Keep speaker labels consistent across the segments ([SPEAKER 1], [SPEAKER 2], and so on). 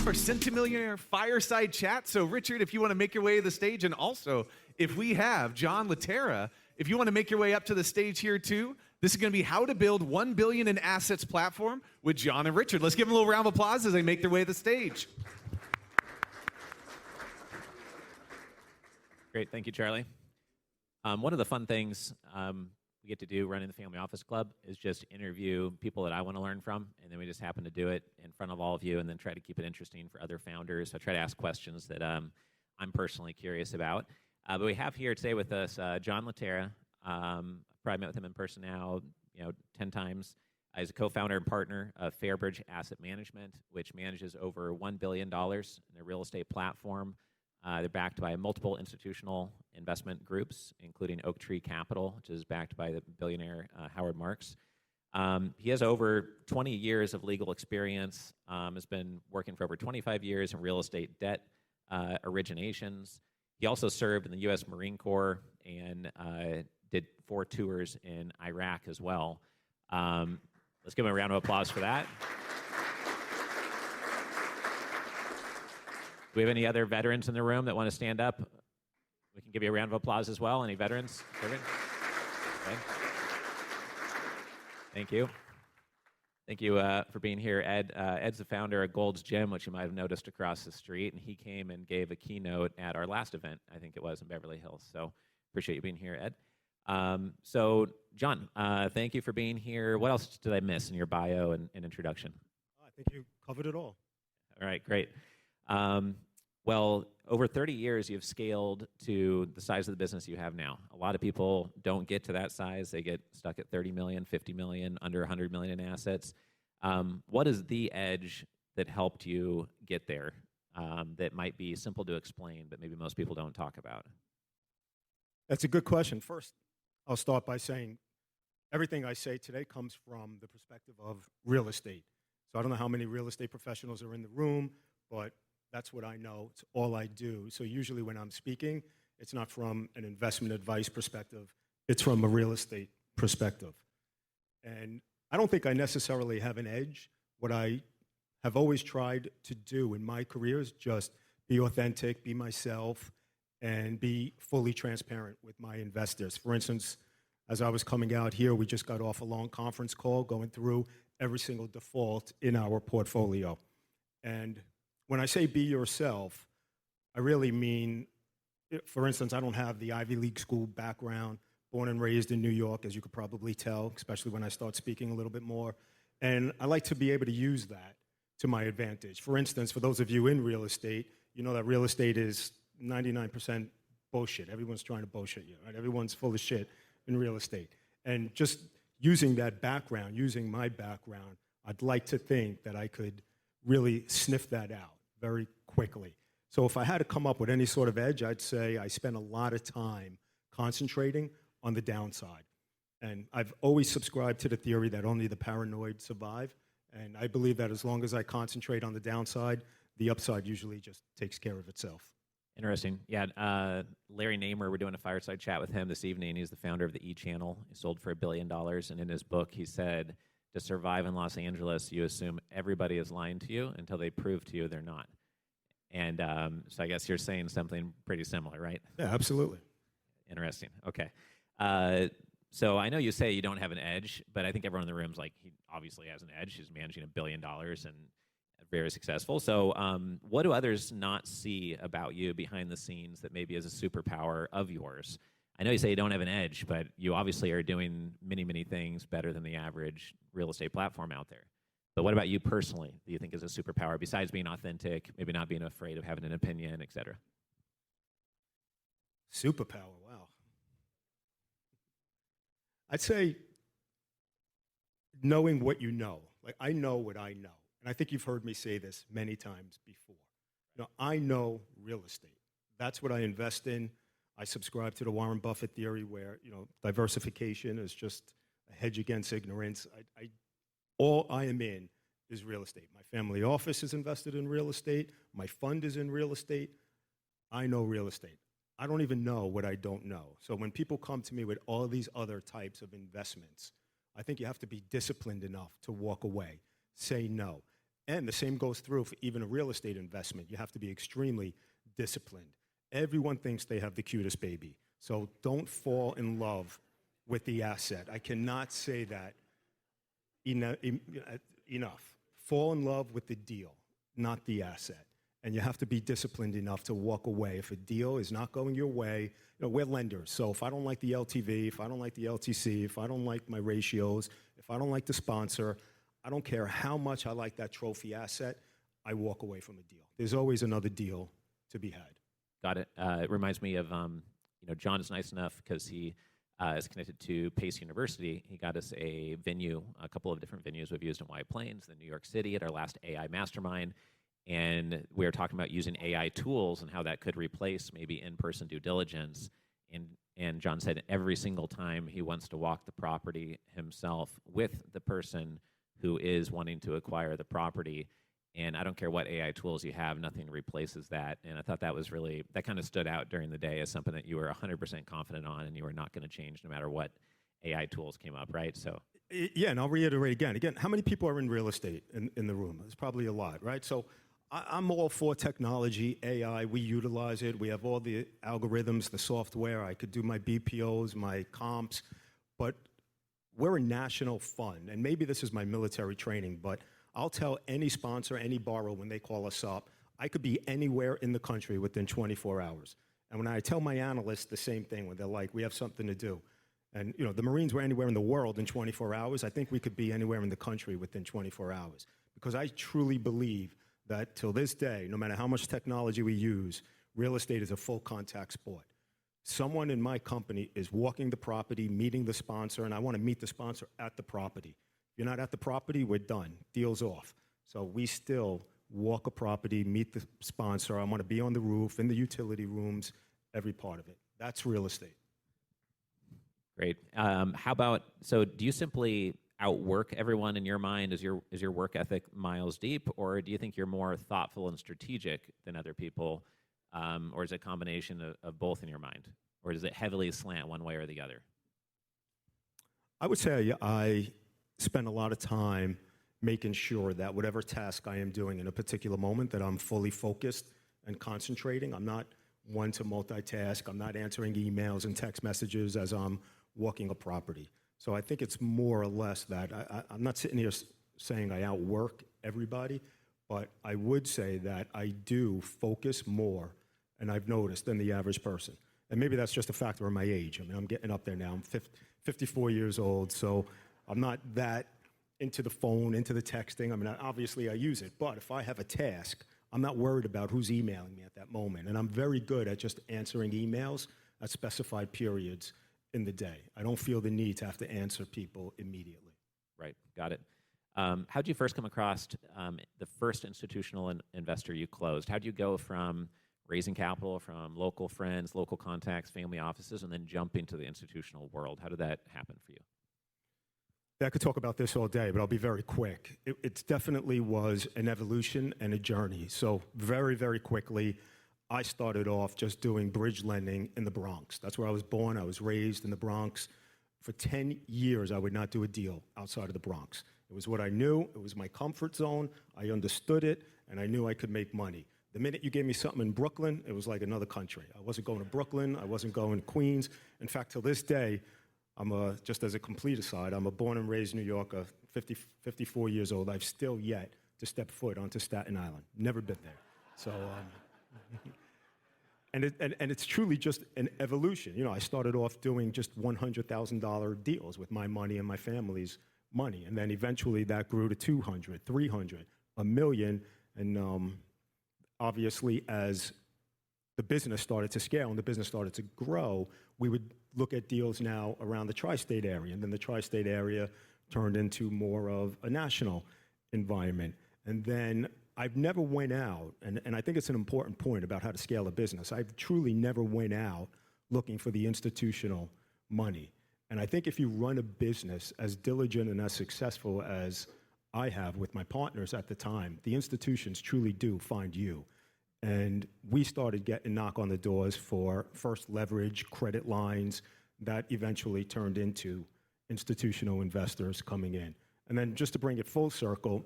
[SPEAKER 1] our Centimillionaire Fireside Chat. So, Richard, if you want to make your way to the stage, and also if we have John Lettera, if you want to make your way up to the stage here too, this is going to be How to Build 1 Billion in Assets platform with John and Richard. Let's give them a little round of applause as they make their way to the stage.
[SPEAKER 2] Great, thank you, Charlie. One of the fun things we get to do running the Family Office Club is just interview people that I want to learn from, and then we just happen to do it in front of all of you and then try to keep it interesting for other founders. So I try to ask questions that I'm personally curious about. But we have here today with us John Lettera. Probably met with him in person now, 10 times. He's a co-founder and partner of Fairbridge Asset Management, which manages over $1 billion in their real estate platform. They're backed by multiple institutional investment groups, including Oak Tree Capital, which is backed by the billionaire Howard Marks. He has over 20 years of legal experience, has been working for over 25 years in real estate debt originations. He also served in the U.S. Marine Corps and did 4 tours in Iraq as well. Let's give him a round of applause for that. Do we have any other veterans in the room that want to stand up? We can give you a round of applause as well. Any veterans? Okay. Thank you. Thank you for being here, Ed. Ed's the founder of Gold's Gym, which you might have noticed across the street, and he came and gave a keynote at our last event, I think it was, in Beverly Hills. So appreciate you being here, Ed. So, John, thank you for being here. What else did I miss in your bio and introduction?
[SPEAKER 3] I think you covered it all.
[SPEAKER 2] All right, great. Well, over 30 years, you've scaled to the size of the business you have now. A lot of people don't get to that size. They get stuck at 30 million, 50 million, under 100 million in assets. What is the edge that helped you get there that might be simple to explain, but maybe most people don't talk about?
[SPEAKER 3] That's a good question. First, I'll start by saying everything I say today comes from the perspective of real estate. So I don't know how many real estate professionals are in the room, but that's what I know. It's all I do. So usually when I'm speaking, it's not from an investment advice perspective. It's from a real estate perspective. And I don't think I necessarily have an edge. What I have always tried to do in my career is just be authentic, be myself, and be fully transparent with my investors. For instance, as I was coming out here, we just got off a long conference call going through every single default in our portfolio. And when I say be yourself, I really mean, for instance, I don't have the Ivy League school background, born and raised in New York, as you could probably tell, especially when I start speaking a little bit more. And I like to be able to use that to my advantage. For instance, for those of you in real estate, you know that real estate is 99% bullshit. Everyone's trying to bullshit you, right? Everyone's full of shit in real estate. And just using that background, using my background, I'd like to think that I could really sniff that out very quickly. So if I had to come up with any sort of edge, I'd say I spend a lot of time concentrating on the downside. And I've always subscribed to the theory that only the paranoid survive. And I believe that as long as I concentrate on the downside, the upside usually just takes care of itself.
[SPEAKER 2] Interesting. Yeah, Larry Namer, we're doing a fireside chat with him this evening. He's the founder of the E-Channel. He sold for $1 billion. And in his book, he said, to survive in Los Angeles, you assume everybody is lying to you until they prove to you they're not. And so I guess you're saying something pretty similar, right?
[SPEAKER 3] Yeah, absolutely.
[SPEAKER 2] Interesting. Okay. So I know you say you don't have an edge, but I think everyone in the room's like, he obviously has an edge. He's managing $1 billion and very successful. So what do others not see about you behind the scenes that maybe is a superpower of yours? I know you say you don't have an edge, but you obviously are doing many, many things better than the average real estate platform out there. But what about you personally that you think is a superpower besides being authentic, maybe not being afraid of having an opinion, et cetera?
[SPEAKER 3] Superpower, wow. I'd say knowing what you know. Like, I know what I know. And I think you've heard me say this many times before. I know real estate. That's what I invest in. I subscribe to the Warren Buffett theory where, diversification is just a hedge against ignorance. All I am in is real estate. My family office is invested in real estate. My fund is in real estate. I know real estate. I don't even know what I don't know. So when people come to me with all these other types of investments, I think you have to be disciplined enough to walk away, say no. And the same goes through for even a real estate investment. You have to be extremely disciplined. Everyone thinks they have the cutest baby. So don't fall in love with the asset. I cannot say that enough. Fall in love with the deal, not the asset. And you have to be disciplined enough to walk away. If a deal is not going your way, we're lenders. So if I don't like the LTV, if I don't like the LTC, if I don't like my ratios, if I don't like the sponsor, I don't care how much I like that trophy asset, I walk away from a deal. There's always another deal to be had.
[SPEAKER 2] Got it. It reminds me of, John is nice enough because he is connected to Pace University. He got us a venue, a couple of different venues we've used in White Plains, then New York City at our last AI mastermind. And we were talking about using AI tools and how that could replace maybe in-person due diligence. And John said every single time he wants to walk the property himself with the person who is wanting to acquire the property. And I don't care what AI tools you have, nothing replaces that. And I thought that was really, that kind of stood out during the day as something that you were 100% confident on and you were not going to change no matter what AI tools came up, right? So.
[SPEAKER 3] Yeah, and I'll reiterate again, how many people are in real estate in the room? There's probably a lot, right? So I'm all for technology, AI. We utilize it. We have all the algorithms, the software. I could do my BPOs, my comps. But we're a national fund. And maybe this is my military training, but I'll tell any sponsor, any borrower when they call us up, I could be anywhere in the country within 24 hours. And when I tell my analysts the same thing, when they're like, we have something to do. And the Marines were anywhere in the world in 24 hours. I think we could be anywhere in the country within 24 hours. Because I truly believe that till this day, no matter how much technology we use, real estate is a full contact sport. Someone in my company is walking the property, meeting the sponsor, and I want to meet the sponsor at the property. If you're not at the property, we're done. Deal's off. So we still walk a property, meet the sponsor. I want to be on the roof, in the utility rooms, every part of it. That's real estate.
[SPEAKER 2] Great. How about, so do you simply outwork everyone in your mind? Is your work ethic miles deep, or do you think you're more thoughtful and strategic than other people, or is it a combination of both in your mind, or does it heavily slant one way or the other?
[SPEAKER 3] I would say I spend a lot of time making sure that whatever task I am doing in a particular moment, that I'm fully focused and concentrating. I'm not one to multitask. I'm not answering emails and text messages as I'm walking a property. So I think it's more or less that. I'm not sitting here saying I outwork everybody, but I would say that I do focus more, and I've noticed, than the average person. And maybe that's just a factor of my age. I mean, I'm getting up there now. I'm 54 years old, so I'm not that into the phone, into the texting. I mean, obviously I use it, but if I have a task, I'm not worried about who's emailing me at that moment. And I'm very good at just answering emails at specified periods in the day. I don't feel the need to have to answer people immediately.
[SPEAKER 2] Right, got it. How did you first come across the first institutional investor you closed? How do you go from raising capital from local friends, local contacts, family offices, and then jumping to the institutional world? How did that happen for you?
[SPEAKER 3] I could talk about this all day, but I'll be very quick. It definitely was an evolution and a journey. So very, very quickly, I started off just doing bridge lending in the Bronx. That's where I was born. I was raised in the Bronx. For 10 years, I would not do a deal outside of the Bronx. It was what I knew. It was my comfort zone. I understood it, and I knew I could make money. The minute you gave me something in Brooklyn, it was like another country. I wasn't going to Brooklyn. I wasn't going to Queens. In fact, till this day, just as a complete aside, I'm a born and raised New Yorker, 54 years old. I've still yet to step foot onto Staten Island. Never been there. So, and it's truly just an evolution. I started off doing just $100,000 deals with my money and my family's money. And then eventually that grew to 200, 300, $1 million. And obviously, as the business started to scale and the business started to grow, we would look at deals now around the tri-state area. And then the tri-state area turned into more of a national environment. And then I've never went out, and I think it's an important point about how to scale a business. I've truly never went out looking for the institutional money. And I think if you run a business as diligent and as successful as I have with my partners at the time, the institutions truly do find you. And we started getting knock on the doors for first leverage, credit lines, that eventually turned into institutional investors coming in. And then just to bring it full circle,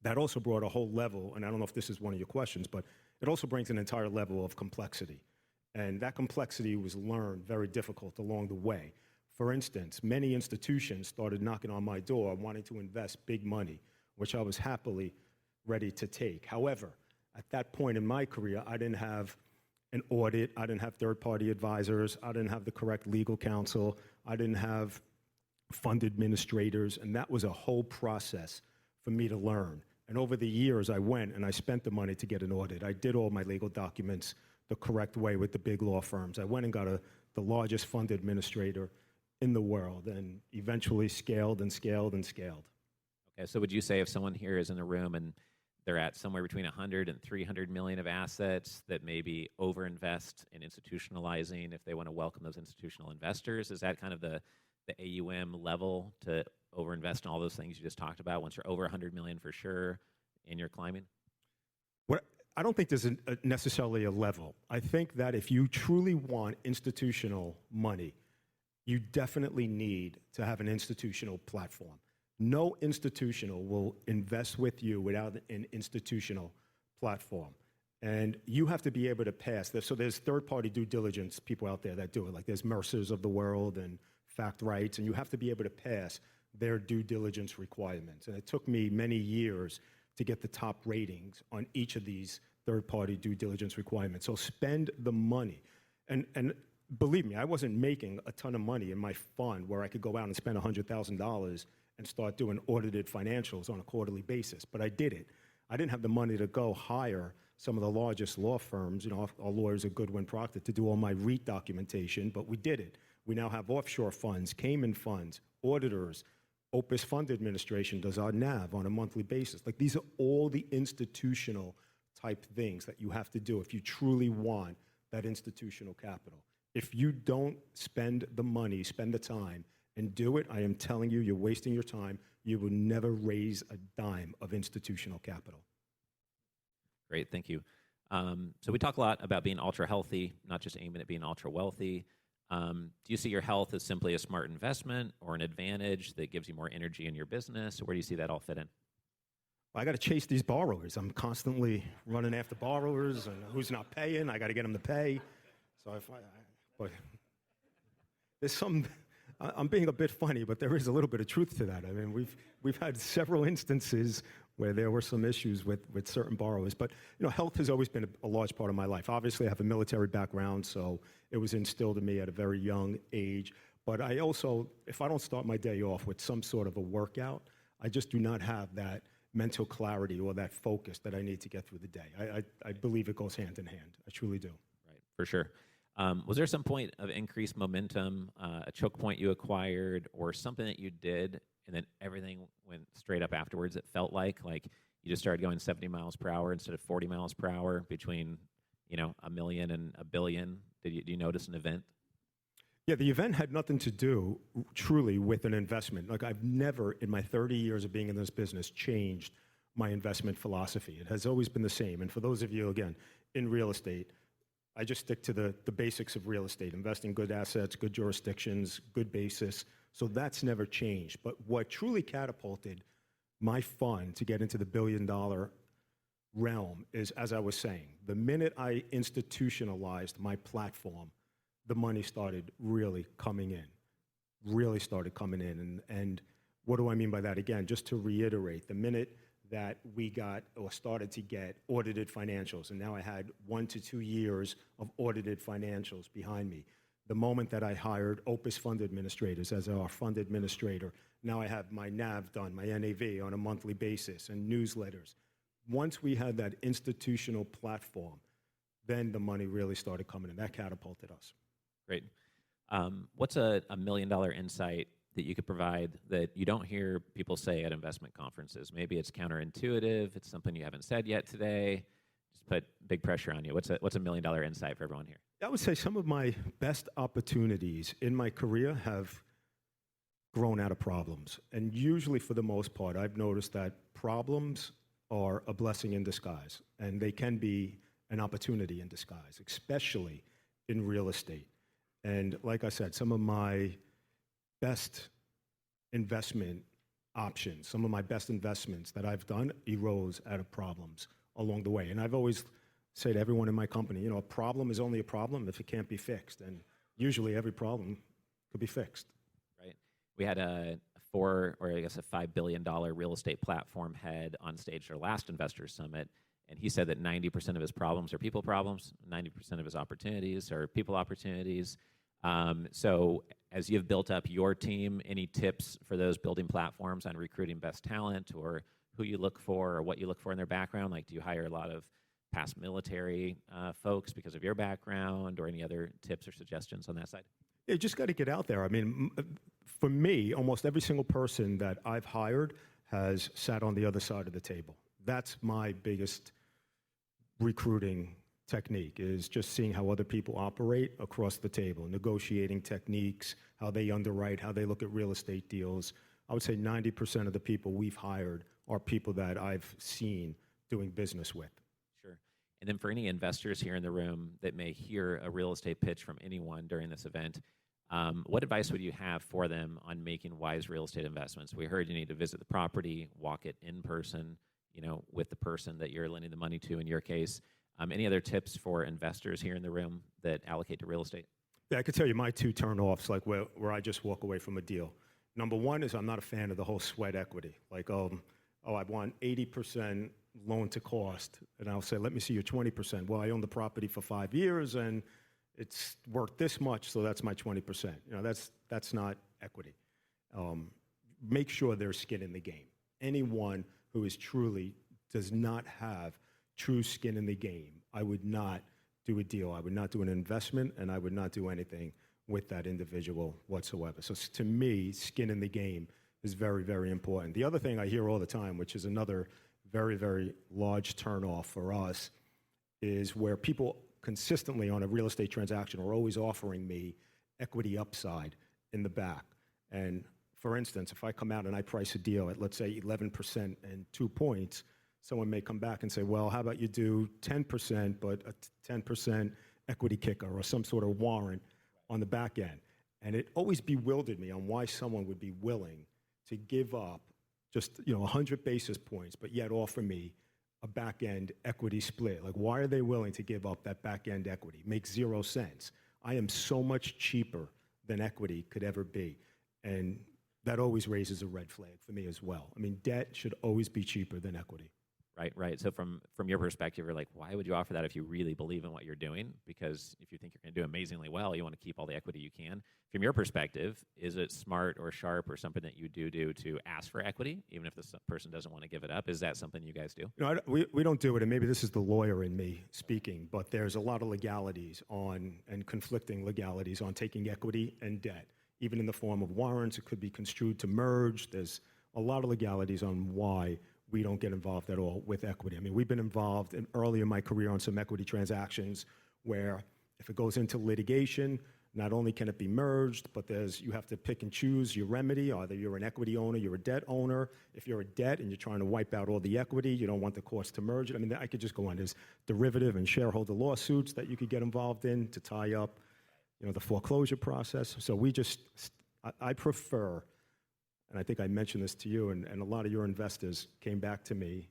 [SPEAKER 3] that also brought a whole level, and I don't know if this is one of your questions, but it also brings an entire level of complexity. And that complexity was learned very difficult along the way. For instance, many institutions started knocking on my door wanting to invest big money, which I was happily ready to take. However, at that point in my career, I didn't have an audit, I didn't have third-party advisors, I didn't have the correct legal counsel, I didn't have fund administrators, and that was a whole process for me to learn. And over the years, I went and I spent the money to get an audit. I did all my legal documents the correct way with the big law firms. I went and got the largest fund administrator in the world, and eventually scaled and scaled and scaled.
[SPEAKER 2] Okay, so would you say if someone here is in the room and they're at somewhere between 100 and 300 million of assets, that maybe overinvest in institutionalizing if they want to welcome those institutional investors? Is that kind of the AUM level to overinvest in all those things you just talked about once you're over 100 million for sure and you're climbing?
[SPEAKER 3] I don't think there's necessarily a level. I think that if you truly want institutional money, you definitely need to have an institutional platform. No institutional will invest with you without an institutional platform. And you have to be able to pass this. So there's third-party due diligence people out there that do it. Like there's Mercers of the world and Fact Rights, and you have to be able to pass their due diligence requirements. And it took me many years to get the top ratings on each of these third-party due diligence requirements. So spend the money. And believe me, I wasn't making a ton of money in my fund where I could go out and spend $100,000 and start doing audited financials on a quarterly basis. But I did it. I didn't have the money to go hire some of the largest law firms, you know, our lawyers at Goodwin Procter, to do all my REIT documentation, but we did it. We now have offshore funds, Cayman funds, auditors. Opus Fund Administration does our NAV on a monthly basis. Like, these are all the institutional type things that you have to do if you truly want that institutional capital. If you don't spend the money, spend the time, and do it, I am telling you, you're wasting your time. You will never raise a dime of institutional capital.
[SPEAKER 2] Great, thank you. So we talk a lot about being ultra healthy, not just aiming at being ultra wealthy. Do you see your health as simply a smart investment or an advantage that gives you more energy in your business? Where do you see that all fit in?
[SPEAKER 3] I got to chase these borrowers. I'm constantly running after borrowers, and who's not paying, I got to get them to pay. So but there's some, I'm being a bit funny, but there is a little bit of truth to that. I mean, we've had several instances where there were some issues with certain borrowers. But, you know, health has always been a large part of my life. Obviously, I have a military background, so it was instilled in me at a very young age. But I also, if I don't start my day off with some sort of a workout, I just do not have that mental clarity or that focus that I need to get through the day. I believe it goes hand in hand. I truly do.
[SPEAKER 2] Right, for sure. Was there some point of increased momentum, a choke point you acquired, or something that you did and then everything went straight up afterwards? It felt like you just started going 70 miles per hour instead of 40 miles per hour between, you know, $1 million and $1 billion. Do you notice an event?
[SPEAKER 3] Yeah, the event had nothing to do truly with an investment. Like, I've never, in my 30 years of being in this business, changed my investment philosophy. It has always been the same. And for those of you, again, in real estate, I just stick to the basics of real estate: invest in good assets, good jurisdictions, good basis. So that's never changed. But what truly catapulted my fund to get into the $1 billion realm is, as I was saying, the minute I institutionalized my platform, the money started really coming in, And what do I mean by that? Again, just to reiterate, the minute that we got or started to get audited financials, and now I had 1 to 2 years of audited financials behind me. The moment that I hired Opus Fund Administrators as our fund administrator, now I have my NAV done, my NAV on a monthly basis, and newsletters. Once we had that institutional platform, then the money really started coming in. That catapulted us.
[SPEAKER 2] Great. What's a $1 million insight that you could provide that you don't hear people say at investment conferences? Maybe it's counterintuitive. It's something you haven't said yet today. Just put big pressure on you. What's a $1 million insight for everyone here?
[SPEAKER 3] I would say some of my best opportunities in my career have grown out of problems. And usually, for the most part, I've noticed that problems are a blessing in disguise, and they can be an opportunity in disguise, especially in real estate. And like I said, some of my best investment options. Some of my best investments that I've done arose out of problems along the way. And I've always said to everyone in my company, you know, a problem is only a problem if it can't be fixed. And usually every problem could be fixed.
[SPEAKER 2] Right. We had a $5 billion real estate platform head on stage at our last Investors Summit, and he said that 90% of his problems are people problems, 90% of his opportunities are people opportunities. So as you've built up your team, any tips for those building platforms on recruiting best talent, or who you look for, or what you look for in their background? Like, do you hire a lot of past military folks because of your background, or any other tips or suggestions on that side?
[SPEAKER 3] You just got to get out there. I mean, for me, almost every single person that I've hired has sat on the other side of the table. That's my biggest recruiting technique, is just seeing how other people operate across the table, negotiating techniques, how they underwrite, how they look at real estate deals. I would say 90% of the people we've hired are people that I've seen doing business with.
[SPEAKER 2] Sure. And then for any investors here in the room that may hear a real estate pitch from anyone during this event, what advice would you have for them on making wise real estate investments? We heard you need to visit the property, walk it in person, you know, with the person that you're lending the money to in your case. Any other tips for investors here in the room that allocate to real estate?
[SPEAKER 3] Yeah, I could tell you my two turn-offs, like where I just walk away from a deal. Number one is I'm not a fan of the whole sweat equity. Like, I want 80% loan to cost, and I'll say, let me see your 20%. Well, I own the property for 5 years, and it's worth this much, so that's my 20%. You know, that's not equity. Make sure there's skin in the game. Anyone who is truly does not have true skin in the game, I would not do a deal. I would not do an investment, and I would not do anything with that individual whatsoever. So to me, skin in the game is very, very important. The other thing I hear all the time, which is another very, very large turnoff for us, is where people consistently on a real estate transaction are always offering me equity upside in the back. And for instance, if I come out and I price a deal at, let's say, 11% and 2 points, someone may come back and say, well, how about you do 10%, but a 10% equity kicker or some sort of warrant on the back end. And it always bewildered me on why someone would be willing to give up just 100 basis points, but yet offer me a back-end equity split. Like, why are they willing to give up that back-end equity? Makes zero sense. I am so much cheaper than equity could ever be. And that always raises a red flag for me as well. I mean, debt should always be cheaper than equity.
[SPEAKER 2] Right. So from your perspective, you're like, why would you offer that if you really believe in what you're doing? Because if you think you're going to do amazingly well, you want to keep all the equity you can. From your perspective, is it smart or sharp or something that you do to ask for equity, even if the person doesn't want to give it up? Is that something you guys do?
[SPEAKER 3] We don't do it, and maybe this is the lawyer in me speaking, but there's a lot of legalities and conflicting legalities on taking equity and debt, even in the form of warrants. It could be construed to merge. There's a lot of legalities on why we don't get involved at all with equity. I mean, we've been involved early in my career on some equity transactions where if it goes into litigation, not only can it be merged, but you have to pick and choose your remedy. Either you're an equity owner, you're a debt owner. If you're a debt and you're trying to wipe out all the equity, you don't want the cost to merge it. I mean, I could just go on. There's derivative and shareholder lawsuits that you could get involved in to tie up, the foreclosure process. So I prefer, and I think I mentioned this to you, and a lot of your investors came back to me,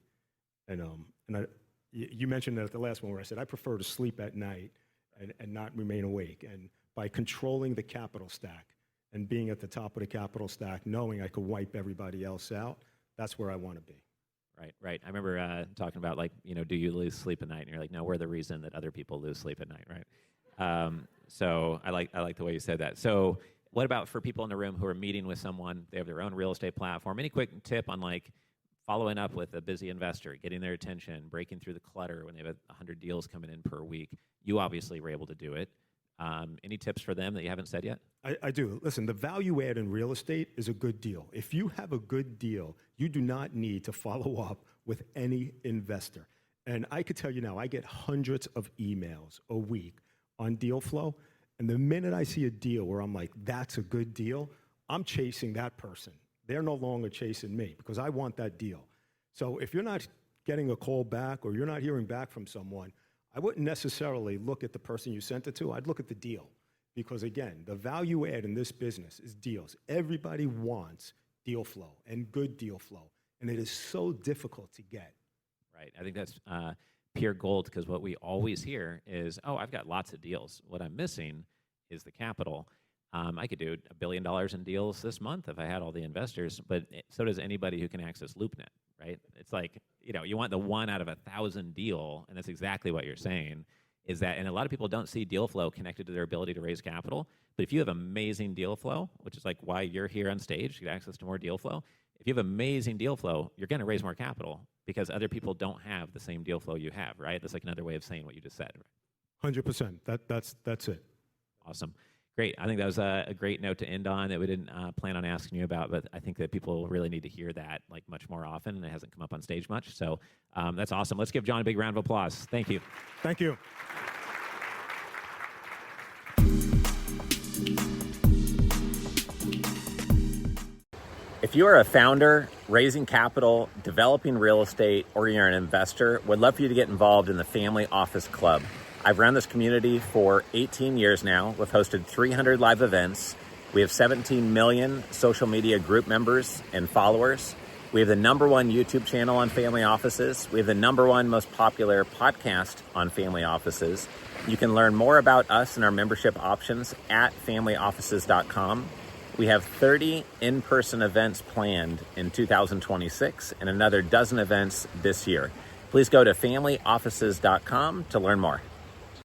[SPEAKER 3] you mentioned that at the last one where I said, I prefer to sleep at night and not remain awake. And by controlling the capital stack and being at the top of the capital stack, knowing I could wipe everybody else out, that's where I want to be.
[SPEAKER 2] Right. I remember talking about, do you lose sleep at night? And you're like, no, we're the reason that other people lose sleep at night, right? So I like the way you said that. So what about for people in the room who are meeting with someone, they have their own real estate platform? Any quick tip on following up with a busy investor, getting their attention, breaking through the clutter when they have 100 deals coming in per week? You obviously were able to do it. Any tips for them that you haven't said yet?
[SPEAKER 3] I do. Listen, the value add in real estate is a good deal. If you have a good deal, you do not need to follow up with any investor. And I could tell you now, I get hundreds of emails a week on deal flow. And the minute I see a deal where I'm like, that's a good deal, I'm chasing that person. They're no longer chasing me because I want that deal. So if you're not getting a call back or you're not hearing back from someone, I wouldn't necessarily look at the person you sent it to. I'd look at the deal. Because again, the value add in this business is deals. Everybody wants deal flow and good deal flow. And it is so difficult to get.
[SPEAKER 2] Right. I think that's pure gold, because what we always hear is, oh, I've got lots of deals. What I'm missing is the capital. I could do $1 billion in deals this month if I had all the investors, but so does anybody who can access LoopNet, right? It's like, you want the 1 out of 1,000 deal, and that's exactly what you're saying, is that, and a lot of people don't see deal flow connected to their ability to raise capital, but if you have amazing deal flow, which is like why you're here on stage, to get access to more deal flow, if you have amazing deal flow, you're going to raise more capital because other people don't have the same deal flow you have, right? That's like another way of saying what you just said.
[SPEAKER 3] 100%. That's it.
[SPEAKER 2] Awesome. Great. I think that was a great note to end on that we didn't plan on asking you about, but I think that people really need to hear that like much more often, and it hasn't come up on stage much. So that's awesome. Let's give John a big round of applause. Thank you.
[SPEAKER 3] Thank you.
[SPEAKER 2] If you are a founder, raising capital, developing real estate, or you're an investor, would love for you to get involved in the Family Office Club. I've run this community for 18 years now. We've hosted 300 live events. We have 17 million social media group members and followers. We have the #1 YouTube channel on family offices. We have the #1 most popular podcast on family offices. You can learn more about us and our membership options at familyoffices.com. We have 30 in-person events planned in 2026 and another dozen events this year. Please go to familyoffices.com to learn more.